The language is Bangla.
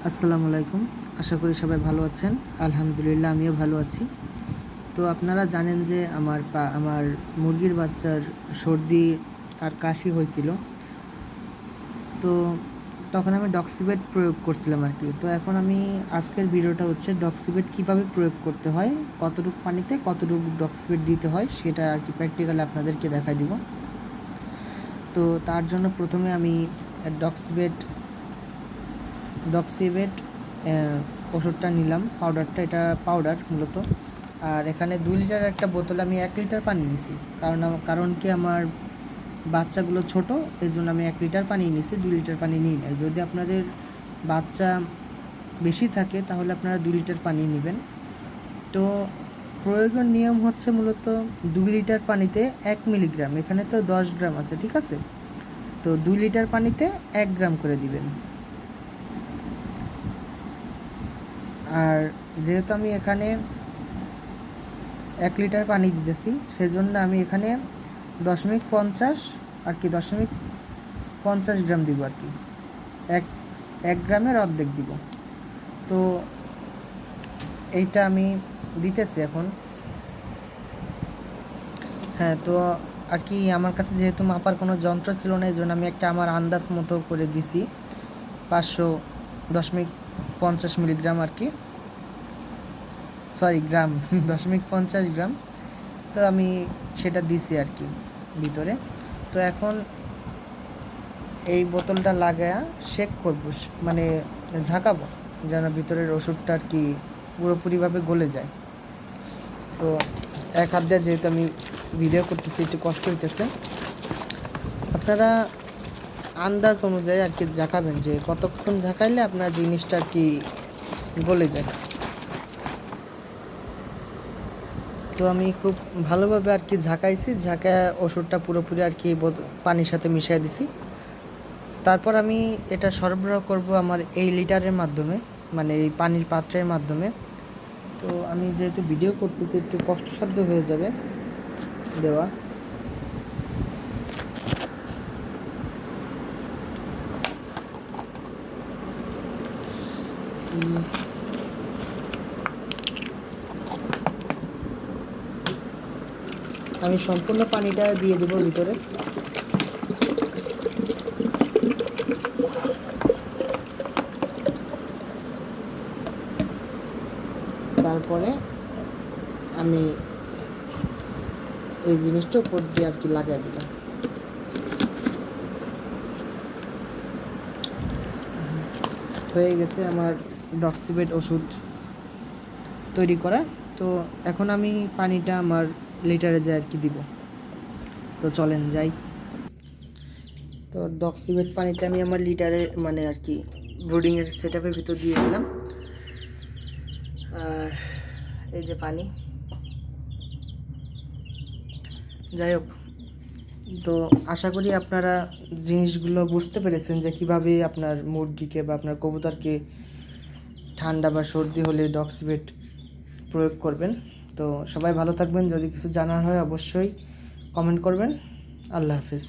আসসালামু আলাইকুম। আশা করি সবাই ভালো আছেন। আলহামদুলিল্লাহ আমিও ভালো আছি। তো আপনারা জানেন যে আমার মুরগির বাচ্চার সর্দি আর কাশি হয়েছিল। তো তখন আমি ডক্সিবেট প্রয়োগ করছিলাম আর কি। তো এখন আমি আজকের ভিডিওটা হচ্ছে ডক্সিবেট কীভাবে প্রয়োগ করতে হয়, কতটুকু পানিতে কতটুকু ডক্সিবেট দিতে হয় সেটা আর কি প্র্যাকটিক্যালি আপনাদেরকে দেখাই দিব। তো তার জন্য প্রথমে আমি ডক্সিবেট ওষুধটা নিলাম, পাউডারটা, এটা পাউডার মূলত। আর এখানে 2 লিটার একটা বোতলে আমি 1 লিটার পানি নিছি, কারণ কি আমার বাচ্চাগুলো ছোট, এই জন্য আমি 1 লিটার পানি নিছি, 2 লিটার পানি নিই নাই। যদি আপনাদের বাচ্চা বেশি থাকে তাহলে আপনারা 2 লিটার পানি নেবেন। তো প্রয়োগের নিয়ম হচ্ছে মূলত 2 লিটার পানিতে 1 মিলিগ্রাম, এখানে তো 10 গ্রাম আছে, ঠিক আছে? তো 2 লিটার পানিতে 1 গ্রাম করে দিবেন। আর যেহেতু আমি এখানে 1 লিটার পানি দিতেছি, সেজন্য আমি এখানে 0.50 আর কি 0.50 গ্রাম দিব আর কি, এক গ্রামের অর্ধেক দিব। তো এইটা আমি দিতেছি এখন। হ্যাঁ, তো আর কি আমার কাছে যেহেতু মাপার কোনো যন্ত্র ছিল না, এই জন্য আমি একটা আমার আন্দাজ মতো করে দিছি 510.50 মিলিগ্রাম আর কি, গ্রাম 0.50 গ্রাম। তো আমি সেটা দিছি আর কি ভিতরে। তো এখন এই বোতলটা লাগায়া শেক করবো, মানে ঝাঁকাবো, যেন ভিতরের ওষুধটা আর কি পুরোপুরিভাবে গলে যায়। তো এক হাত দিয়ে যেহেতু আমি ভিডিও করতেছি একটু কষ্ট হইতেছে, আপনারা আন্দাজ অনুযায়ী আর কি ঝাঁকাবেন, যে কতক্ষণ ঝাঁকাইলে আপনার জিনিসটা আর কি গলে যায়। তো আমি খুব ভালোভাবে আর কি ঝাঁকাইছি, ঝাঁকায় ওষুধটা পুরোপুরি আর কি পানির সাথে মিশিয়ে দিছি। তারপর আমি এটা সরবরাহ করব আমার এই লিটারের মাধ্যমে, মানে এই পানির পাত্রের মাধ্যমে। তো আমি যেহেতু ভিডিও করতেছি একটু কষ্টসাধ্য হয়ে যাবে দেওয়া। আমি সম্পূর্ণ পানিটা দিয়ে দেবো ভিতরে। তারপরে আমি এই জিনিসটা উপর দিয়ে আর কি লাগিয়ে দিলাম। হয়ে গেছে আমার ডক্সিবেট ওষুধ তৈরি করা। তো এখন আমি পানিটা আমার লিটারে যাই আর কি দিব। তো চলেন যাই। তো ডক্সিবেট পানিটা আমি আমার লিটারে মানে আর কি ব্রুডিংয়ের সেট আপের ভিতর দিয়ে দিলাম। আর এই যে পানি, যাই হোক। তো আশা করি আপনারা জিনিসগুলো বুঝতে পেরেছেন যে কীভাবে আপনার মুরগিকে বা আপনার কবুতরকে ঠান্ডা বা সর্দি হলে ডক্সিবেট প্রয়োগ করবেন। তো সবাই ভালো থাকবেন। যদি কিছু জানার হয় অবশ্যই কমেন্ট করবেন। আল্লাহ হাফিজ।